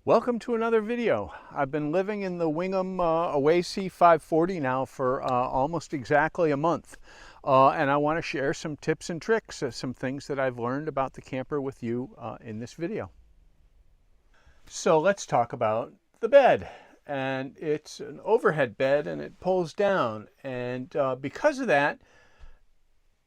Welcome to another video. I've been living in the Wingamm Oasi 540 now for almost exactly a month. And I want to share some tips and tricks, some things that I've learned about the camper with you in this video. So let's talk about the bed. And it's an overhead bed and it pulls down. And because of that,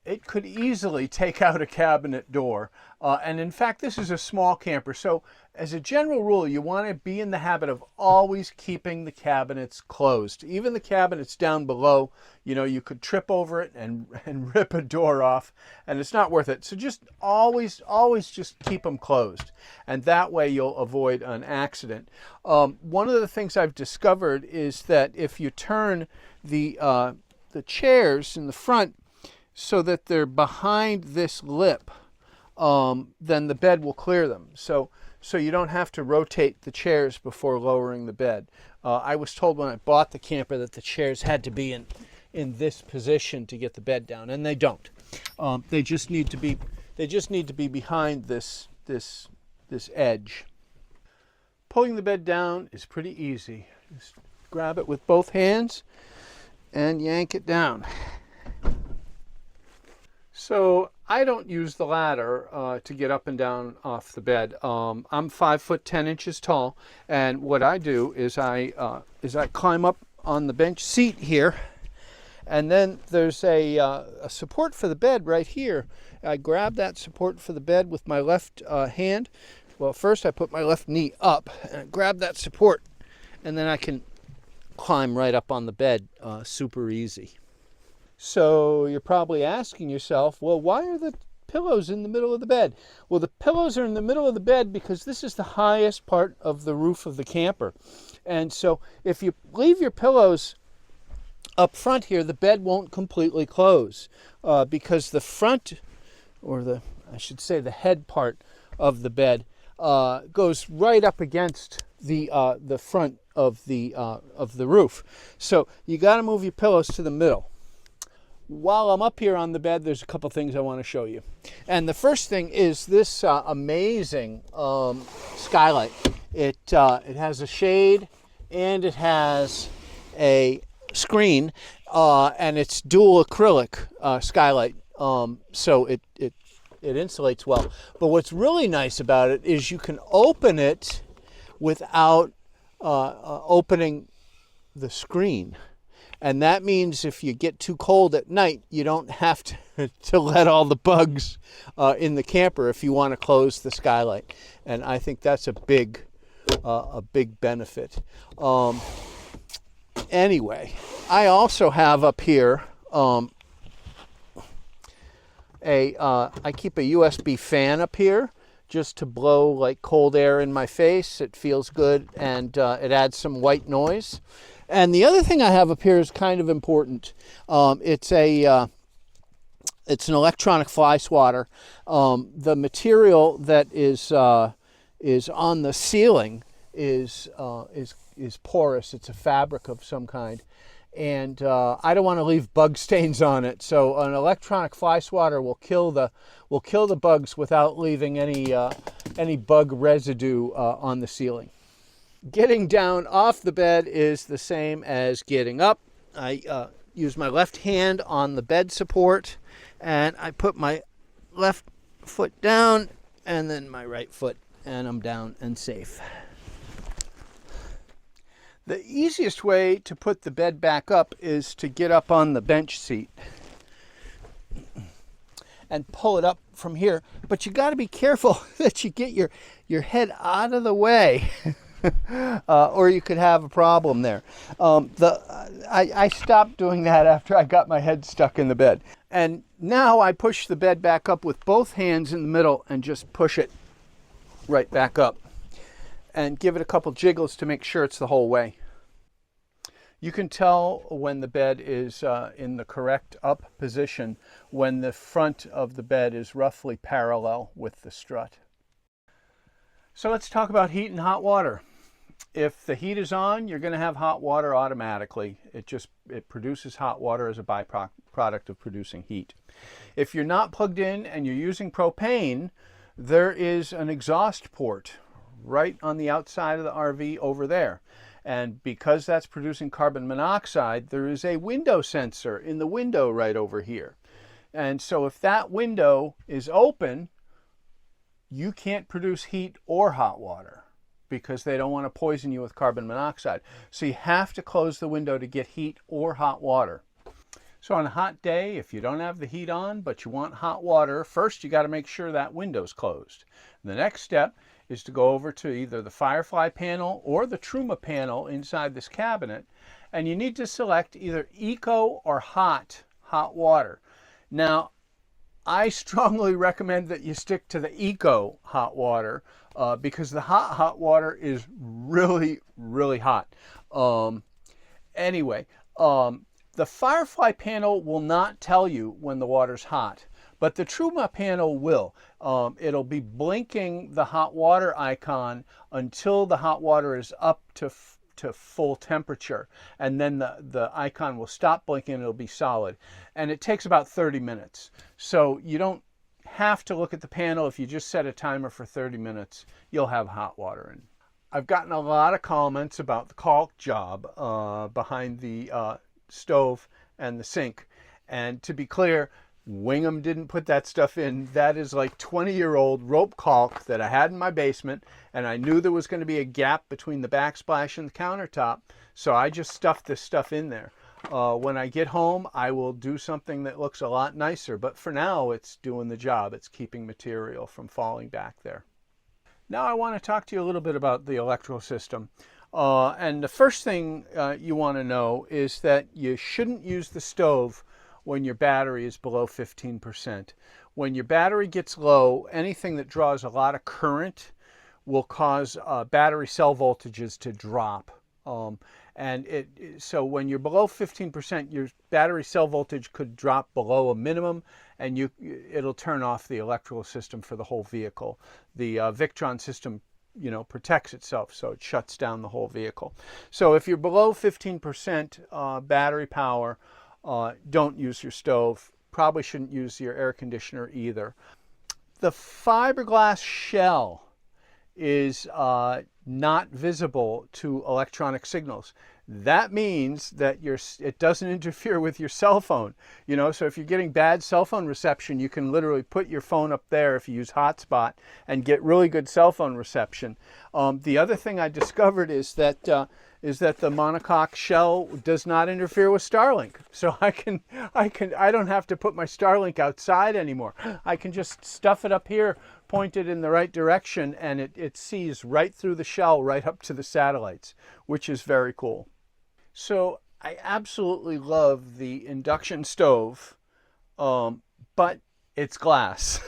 it could easily take out a cabinet door. And in fact, this is a small camper. So as a general rule, you want to be in the habit of always keeping the cabinets closed. Even the cabinets down below, you know, you could trip over it and rip a door off, and it's not worth it. So just always just keep them closed. And that way you'll avoid an accident. One of the things I've discovered is that if you turn the chairs in the front so that they're behind this lip, then the bed will clear them. So you don't have to rotate the chairs before lowering the bed. I was told when I bought the camper that the chairs had to be in this position to get the bed down, and they don't. They just need to be behind this edge. Pulling the bed down is pretty easy. Just grab it with both hands and yank it down. So I don't use the ladder to get up and down off the bed. I'm 5 foot 10 inches tall, and what I do is I climb up on the bench seat here, and then there's a support for the bed right here. I grab that support for the bed with my left hand. Well, first I put my left knee up and I grab that support, and then I can climb right up on the bed super easy. So you're probably asking yourself, well, why are the pillows in the middle of the bed? Well, the pillows are in the middle of the bed because this is the highest part of the roof of the camper. And so if you leave your pillows up front here, the bed won't completely close because the front, or I should say the head part of the bed goes right up against the front of the roof. So you got to move your pillows to the middle. While I'm up here on the bed, there's a couple things I want to show you. And the first thing is this amazing skylight. It has a shade and it has a screen, and it's dual acrylic skylight, so it insulates well. But what's really nice about it is you can open it without opening the screen. And that means if you get too cold at night, you don't have to let all the bugs in the camper if you want to close the skylight. And I think that's a big benefit. Anyway, I also have up here I keep a USB fan up here just to blow like cold air in my face. It feels good, and it adds some white noise. And the other thing I have up here is kind of important. It's an electronic fly swatter. The material that is on the ceiling is porous. It's a fabric of some kind, and I don't want to leave bug stains on it. So an electronic fly swatter will kill the bugs without leaving any bug residue on the ceiling. Getting down off the bed is the same as getting up. I use my left hand on the bed support, and I put my left foot down and then my right foot, and I'm down and safe. The easiest way to put the bed back up is to get up on the bench seat and pull it up from here. But you got to be careful that you get your head out of the way. Or you could have a problem there. I stopped doing that after I got my head stuck in the bed. And now I push the bed back up with both hands in the middle and just push it right back up. And give it a couple jiggles to make sure it's the whole way. You can tell when the bed is in the correct up position when the front of the bed is roughly parallel with the strut. So let's talk about heat and hot water. If the heat is on, you're going to have hot water automatically. It produces hot water as a byproduct of producing heat. If you're not plugged in and you're using propane, there is an exhaust port right on the outside of the RV over there. And because that's producing carbon monoxide, there is a window sensor in the window right over here. And so if that window is open, you can't produce heat or hot water because they don't want to poison you with carbon monoxide. So you have to close the window to get heat or hot water. So on a hot day, if you don't have the heat on, but you want hot water, first you got to make sure that window's closed. The next step is to go over to either the Firefly panel or the Truma panel inside this cabinet, and you need to select either eco or hot water. Now, I strongly recommend that you stick to the eco hot water because the hot water is really, really hot. Anyway, the Firefly panel will not tell you when the water's hot, but the Truma panel will. It'll be blinking the hot water icon until the hot water is up to full temperature, and then the icon will stop blinking and it'll be solid. And it takes about 30 minutes. So you don't have to look at the panel. If you just set a timer for 30 minutes, you'll have hot water in. I've gotten a lot of comments about the caulk job behind the stove and the sink. And to be clear, Wingamm didn't put that stuff in. That is like 20-year-old rope caulk that I had in my basement, and I knew there was going to be a gap between the backsplash and the countertop, so I just stuffed this stuff in there. When I get home, I will do something that looks a lot nicer, but for now it's doing the job. It's keeping material from falling back there. Now I want to talk to you a little bit about the electrical system. And the first thing you want to know is that you shouldn't use the stove when your battery is below 15%. When your battery gets low, anything that draws a lot of current will cause battery cell voltages to drop. So when you're below 15%, your battery cell voltage could drop below a minimum, and it'll turn off the electrical system for the whole vehicle. The Victron system, protects itself, so it shuts down the whole vehicle. So if you're below 15% battery power, don't use your stove. Probably shouldn't use your air conditioner either. The fiberglass shell is not visible to electronic signals. That means that it doesn't interfere with your cell phone. So if you're getting bad cell phone reception, you can literally put your phone up there if you use hotspot and get really good cell phone reception. The other thing I discovered is that the monocoque shell does not interfere with Starlink. So I don't have to put my Starlink outside anymore. I can just stuff it up here, point it in the right direction, and it sees right through the shell, right up to the satellites, which is very cool. So I absolutely love the induction stove, but it's glass.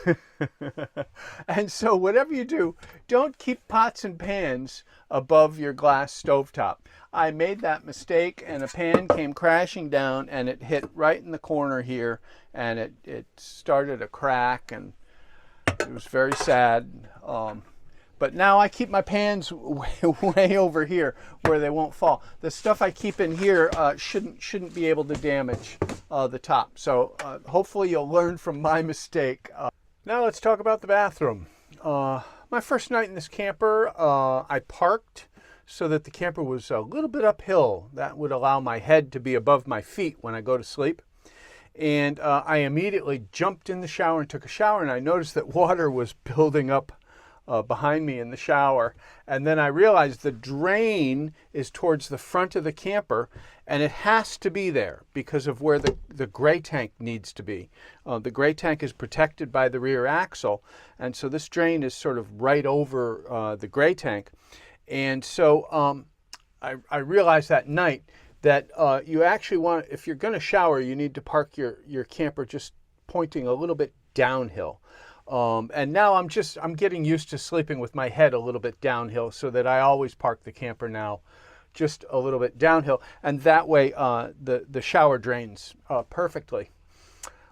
And so whatever you do, don't keep pots and pans above your glass stovetop. I made that mistake, and a pan came crashing down, and it hit right in the corner here, and it started a crack, and it was very sad. But now I keep my pans way over here where they won't fall. The stuff I keep in here shouldn't be able to damage the top. So hopefully you'll learn from my mistake. Now let's talk about the bathroom. My first night in this camper, I parked so that the camper was a little bit uphill. That would allow my head to be above my feet when I go to sleep. And I immediately jumped in the shower and took a shower, and I noticed that water was building up behind me in the shower. And then I realized the drain is towards the front of the camper, and it has to be there because of where the gray tank needs to be. The gray tank is protected by the rear axle, and so this drain is sort of right over the gray tank. And so I realized that night that you actually want, if you're going to shower, you need to park your camper just pointing a little bit downhill. And now I'm getting used to sleeping with my head a little bit downhill, so that I always park the camper now just a little bit downhill, and that way the shower drains perfectly.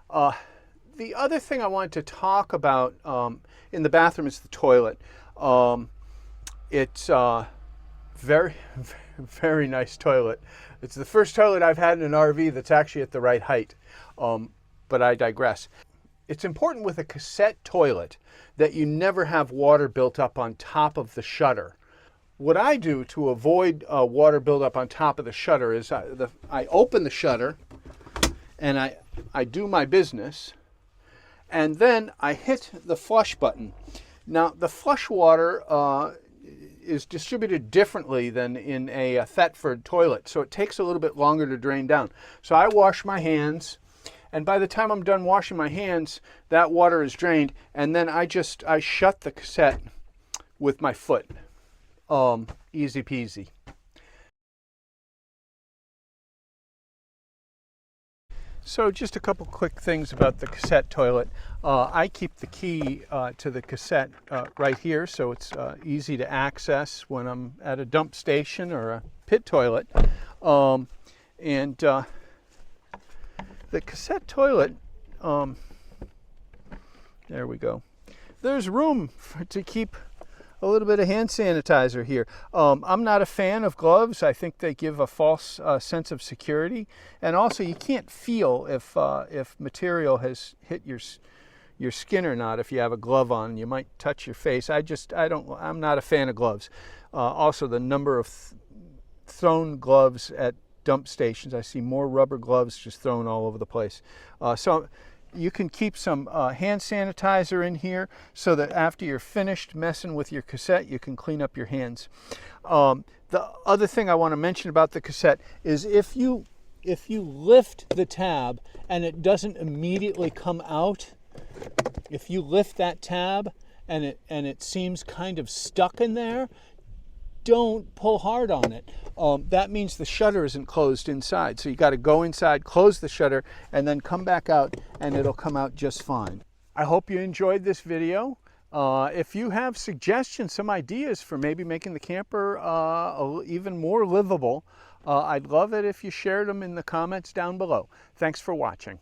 The other thing I wanted to talk about in the bathroom is the toilet. It's very, very nice toilet. It's the first toilet I've had in an RV that's actually at the right height, but I digress. it's important with a cassette toilet that you never have water built up on top of the shutter. What I do to avoid water buildup on top of the shutter is I open the shutter and I do my business, and then I hit the flush button. Now, the flush water is distributed differently than in a Thetford toilet, so it takes a little bit longer to drain down. So I wash my hands, and by the time I'm done washing my hands, that water is drained, and then I shut the cassette with my foot. Easy peasy. So just a couple quick things about the cassette toilet. I keep the key to the cassette right here, so it's easy to access when I'm at a dump station or a pit toilet. The cassette toilet, there we go. There's room to keep a little bit of hand sanitizer here. I'm not a fan of gloves. I think they give a false sense of security, and also you can't feel if material has hit your skin or not. If you have a glove on, you might touch your face. I'm not a fan of gloves. Also, the number of thrown gloves at dump stations. I see more rubber gloves just thrown all over the place. So you can keep some hand sanitizer in here so that after you're finished messing with your cassette, you can clean up your hands. The other thing I want to mention about the cassette is if you lift the tab and it doesn't immediately come out, if you lift that tab and it seems kind of stuck in there, don't pull hard on it. That means the shutter isn't closed inside. So you got to go inside, close the shutter, and then come back out, and it'll come out just fine. I hope you enjoyed this video. If you have suggestions, some ideas for maybe making the camper even more livable, I'd love it if you shared them in the comments down below. Thanks for watching.